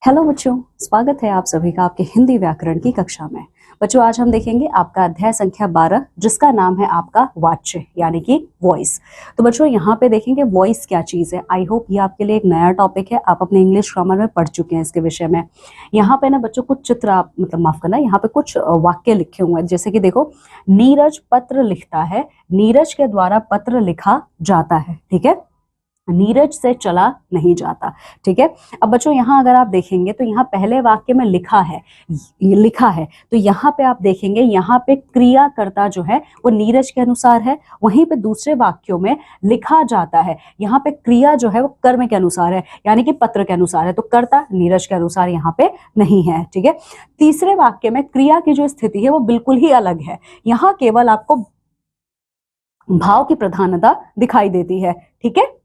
Hello बच्चों, स्वागत है आप सभी का आपके हिंदी व्याकरण की कक्षा में। बच्चों, आज हम देखेंगे आपका अध्याय संख्या 12 जिसका नाम है आपका वाच्य यानी कि वॉइस। तो बच्चों यहाँ पे देखेंगे वॉइस क्या चीज़ है। आई होप ये आपके लिए एक नया टॉपिक है, आप अपने इंग्लिश ग्रामर में पढ़ चुके हैं इसके विषय में। यहाँ पे ना बच्चों कुछ चित्र आप माफ करना, यहाँ पे कुछ वाक्य लिखे हुए हैं। जैसे कि देखो, नीरज पत्र लिखता है, नीरज के द्वारा पत्र लिखा जाता है। ठीक है, नीरज से चला नहीं जाता। ठीक है, अब बच्चों यहाँ अगर आप देखेंगे तो यहाँ पहले वाक्य में लिखा है, तो यहाँ पे आप देखेंगे यहाँ पे क्रियाकर्ता जो है वो नीरज के अनुसार है। वहीं पे दूसरे वाक्यों में लिखा जाता है, यहाँ पे क्रिया जो है वो कर्म के अनुसार है यानी कि पत्र के अनुसार है, तो कर्ता नीरज के अनुसार यहाँ पे नहीं है। ठीक है, तीसरे वाक्य में क्रिया की जो स्थिति है वो बिल्कुल ही अलग है। यहाँ केवल आपको भाव की प्रधानता दिखाई देती है। ठीक है,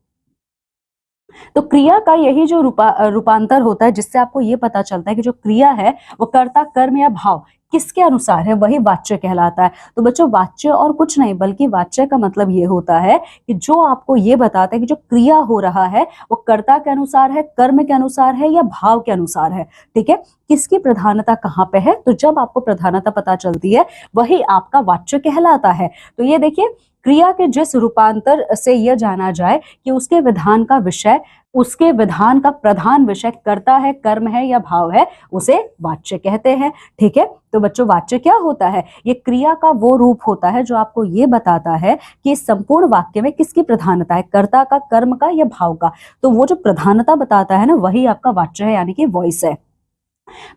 तो क्रिया का यही जो रूपांतर होता है जिससे आपको ये पता चलता है कि जो क्रिया है वो कर्ता, कर्म या भाव किसके अनुसार है, वही वाच्य कहलाता है। तो बच्चों वाच्य और कुछ नहीं बल्कि वाच्य का मतलब ये होता है कि जो आपको ये बताता है कि जो क्रिया हो रहा है वो कर्ता के अनुसार है, कर्म के अनुसार है या भाव के अनुसार है। ठीक है, किसकी प्रधानता कहाँ पे है, तो जब आपको प्रधानता पता चलती है वही आपका वाच्य कहलाता है। तो ये देखिए, क्रिया के जिस रूपांतर से यह जाना जाए कि उसके विधान का प्रधान विषय कर्ता है, कर्म है या भाव है, उसे वाच्य कहते हैं। ठीक है, तो बच्चों वाच्य क्या होता है, ये क्रिया का वो रूप होता है जो आपको ये बताता है कि संपूर्ण वाक्य में किसकी प्रधानता है, कर्ता का, कर्म का या भाव का। तो वो जो प्रधानता बताता है ना, वही आपका वाच्य है यानी कि वॉइस है।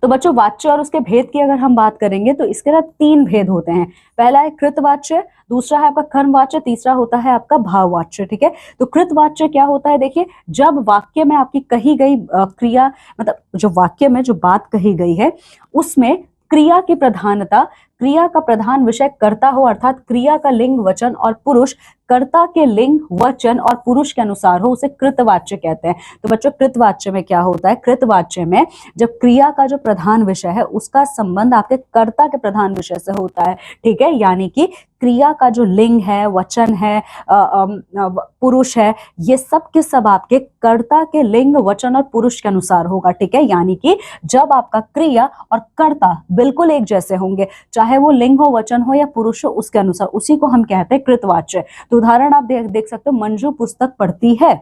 तो बच्चों वाच्य और उसके भेद की अगर हम बात करेंगे तो इसके ना 3 भेद होते हैं। पहला है कृतवाच्य, दूसरा है आपका कर्मवाच्य, तीसरा होता है आपका भाववाच्य। ठीक है, तो कृतवाच्य क्या होता है, देखिए जब वाक्य में आपकी कही गई क्रिया, मतलब जो वाक्य में जो बात कही गई है उसमें क्रिया की प्रधानता, क्रिया का प्रधान विषय कर्ता हो, अर्थात क्रिया का लिंग वचन और पुरुष कर्ता के लिंग वचन और पुरुष के अनुसार हो, उसे कृतवाच्य कहते हैं। तो बच्चों कृतवाच्य में क्या होता है, कृतवाच्य में जब क्रिया का जो प्रधान विषय है उसका संबंध आपके कर्ता के प्रधान विषय से होता है। ठीक है, यानी कि क्रिया का जो लिंग है, वचन है, पुरुष है, ये सब के सब आपके कर्ता के लिंग वचन और पुरुष के अनुसार होगा। ठीक है, यानी कि जब आपका क्रिया और कर्ता बिल्कुल एक जैसे होंगे, चाहे वो लिंग हो, वचन हो या पुरुष हो, उसके अनुसार, उसी को हम कहते हैं कृतवाच्य। तो उदाहरण आप देख सकते हो, मंजू पुस्तक पढ़ती है,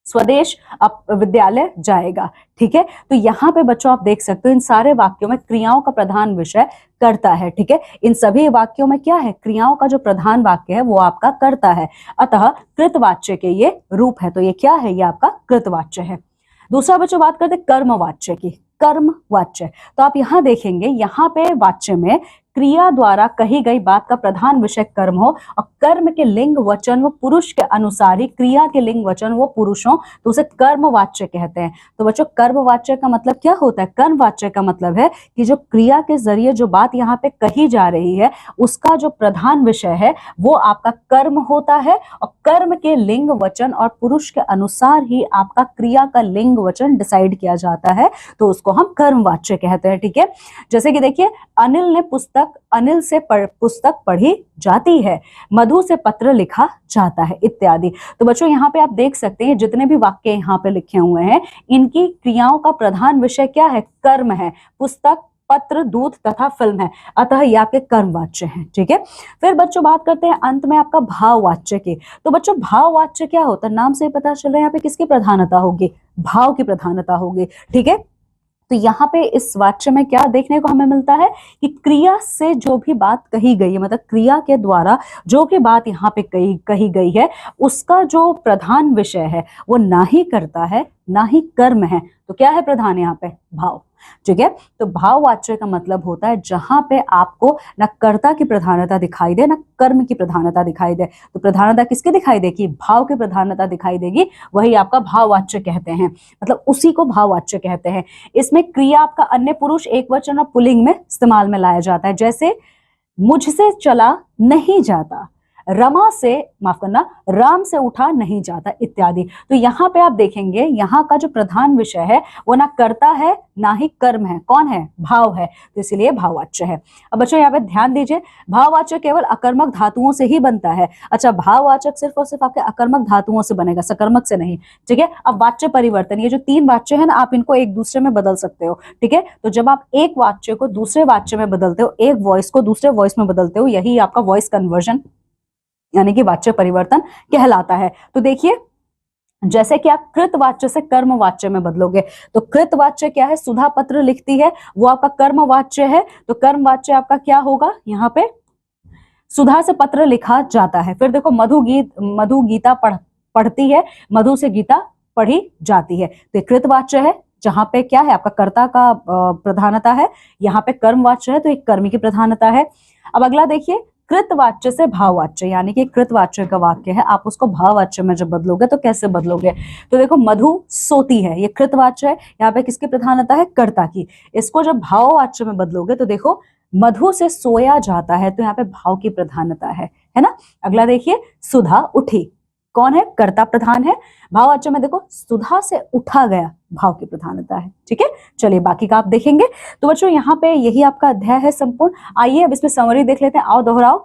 स्वदेश अब विद्यालय जाएगा। ठीक है, तो यहाँ पे बच्चों आप देख सकते हो इन सारे वाक्यों में क्रियाओं का प्रधान विषय कर्ता है। ठीक है, इन सभी वाक्यों में क्या है, क्रियाओं का जो प्रधान वाक्य है वो आपका कर्ता है, अतः कृतवाच्य के ये रूप है। तो ये क्या है, ये आपका कृतवाच्य है। दूसरा बच्चों बात करते हैं कर्मवाच्य की। कर्मवाच्य, तो आप यहाँ देखेंगे यहाँ पे वाच्य में क्रिया द्वारा कही गई बात का प्रधान विषय कर्म हो और कर्म के लिंग वचन व पुरुष के अनुसार ही क्रिया के लिंग वचन वो पुरुष हो, तो उसे कर्मवाच्य कहते हैं। तो बच्चों कर्मवाच्य का मतलब क्या होता है, कर्मवाच्य का मतलब है कि जो क्रिया के जरिए जो बात यहाँ पे कही जा रही है उसका जो प्रधान विषय है वो आपका कर्म होता है और कर्म के लिंग वचन और पुरुष के अनुसार ही आपका क्रिया का लिंग वचन डिसाइड किया जाता है, तो उसको हम कर्मवाच्य कहते हैं। ठीक है, जैसे कि देखिए, अनिल से पुस्तक पढ़ी जाती है, मधु से पत्र लिखा जाता है, इत्यादि। तो बच्चों यहाँ पे आप देख सकते हैं जितने भी वाक्य यहाँ पे लिखे हुए हैं इनकी क्रियाओं का प्रधान विषय क्या है, कर्म है। पुस्तक, पत्र, दूध तथा फिल्म है, अतः ये आपके कर्मवाच्य हैं। ठीक है, फिर बच्चों बात करते हैं अंत में आपका भाववाच्य की। तो बच्चों भाववाच्य क्या होता है, नाम से पता चल रहा है यहाँ पे किसकी प्रधानता होगी, भाव की प्रधानता होगी। ठीक है, तो यहाँ पे इस वाच्य में क्या देखने को हमें मिलता है कि क्रिया से जो भी बात कही गई है, मतलब क्रिया के द्वारा जो भी बात यहाँ पे कही गई है उसका जो प्रधान विषय है वो ना ही कर्ता है ना ही कर्म है, तो क्या है प्रधान यहाँ पे, भाव। ठीक है, तो भाववाच्य का मतलब होता है जहां पे आपको न कर्ता की प्रधानता दिखाई दे न कर्म की प्रधानता दिखाई दे। तो प्रधानता किसकी दिखाई देगी, भाव की प्रधानता दिखाई देगी, वही आपका भाववाच्य कहते हैं, मतलब उसी को भाववाच्य कहते हैं। इसमें क्रिया आपका अन्य पुरुष, एक वचन और पुल्लिंग में इस्तेमाल में लाया जाता है। जैसे मुझसे चला नहीं जाता, रमा से, माफ करना, राम से उठा नहीं जाता इत्यादि। तो यहाँ पे आप देखेंगे यहाँ का जो प्रधान विषय है वो ना कर्ता है ना ही कर्म है, कौन है, भाव है, तो इसलिए भाववाच्य है। अब बच्चों यहाँ पे ध्यान दीजिए, भाववाचक केवल अकर्मक धातुओं से ही बनता है। अच्छा, भाववाचक सिर्फ और सिर्फ आपके अकर्मक धातुओं से बनेगा, सकर्मक से नहीं, ठीक है। अब वाच्य परिवर्तन, ये जो 3 वाच्य है ना, आप इनको एक दूसरे में बदल सकते हो, ठीक है। तो जब आप एक वाच्य को दूसरे वाच्य में बदलते हो, एक वॉइस को दूसरे वॉइस में बदलते हो, यही आपका वॉइस कन्वर्जन यानी कि वाच्य परिवर्तन कहलाता है। तो देखिए, जैसे कि आप कृतवाच्य से कर्मवाच्य में बदलोगे, तो कृतवाच्य क्या है, सुधा पत्र लिखती है, वो आपका कर्मवाच्य है, तो कर्मवाच्य आपका क्या होगा, यहाँ पे सुधा से पत्र लिखा जाता है। फिर देखो, मधु गीता पढ़ती है, मधु से गीता पढ़ी जाती है, तो कृतवाच्य है, जहां पे क्या है आपका कर्ता का प्रधानता है, यहाँ पे कर्मवाच्य है तो एक कर्मी की प्रधानता है। अब अगला देखिए, कृतवाच्य से भाववाच्य, यानी कि कृतवाच्य का वाक्य है, आप उसको भाववाच्य में जब बदलोगे तो कैसे बदलोगे, तो देखो मधु सोती है, ये कृतवाच्य है, यहाँ पे किसकी प्रधानता है, कर्ता की। इसको जब भाववाच्य में बदलोगे तो देखो मधु से सोया जाता है, तो यहाँ पे भाव की प्रधानता है ना। अगला देखिए, सुधा उठी, कौन है, कर्ता प्रधान है, भाववाच्य में देखो सुधा से उठा गया, भाव की प्रधानता है, ठीक है। चलिए बाकी का आप देखेंगे। तो बच्चों यहाँ पे यही आपका अध्याय है संपूर्ण। आइए अब इसमें समरी देख लेते हैं, आओ दोहराओ।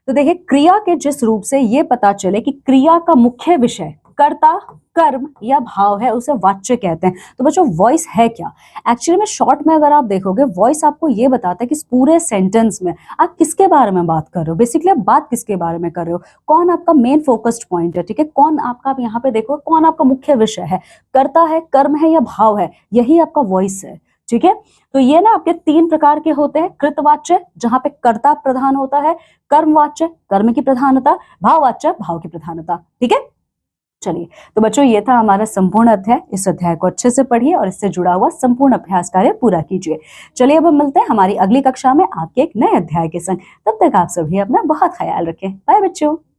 तो देखिए, क्रिया के जिस रूप से ये पता चले कि क्रिया का मुख्य विषय कर्ता, कर्म या भाव है, उसे वाच्य कहते हैं। तो बच्चों वॉइस है क्या, एक्चुअली में शॉर्ट में अगर आप देखोगे, वॉइस आपको ये बताता है कि इस पूरे सेंटेंस में आप किसके बारे में बात कर रहे हो, बेसिकली आप बात किसके बारे में कर रहे हो, कौन आपका मेन फोकस्ड पॉइंट है, ठीक है, कौन आपका, आप यहाँ पे देखो कौन आपका मुख्य विषय है, कर्ता है, कर्म है या भाव है, यही आपका वॉइस है, ठीक है। तो ये ना आपके 3 प्रकार के होते हैं, कृतवाच्य जहां पे कर्ता प्रधान होता है, कर्मवाच्य कर्म की प्रधानता, भाववाच्य भाव की प्रधानता, ठीक है। चलिए, तो बच्चों ये था हमारा संपूर्ण अध्याय। इस अध्याय को अच्छे से पढ़िए और इससे जुड़ा हुआ संपूर्ण अभ्यास कार्य पूरा कीजिए। चलिए अब हम मिलते हैं हमारी अगली कक्षा में आपके एक नए अध्याय के संग। तब तक आप सभी अपना बहुत ख्याल रखें। बाय बच्चों।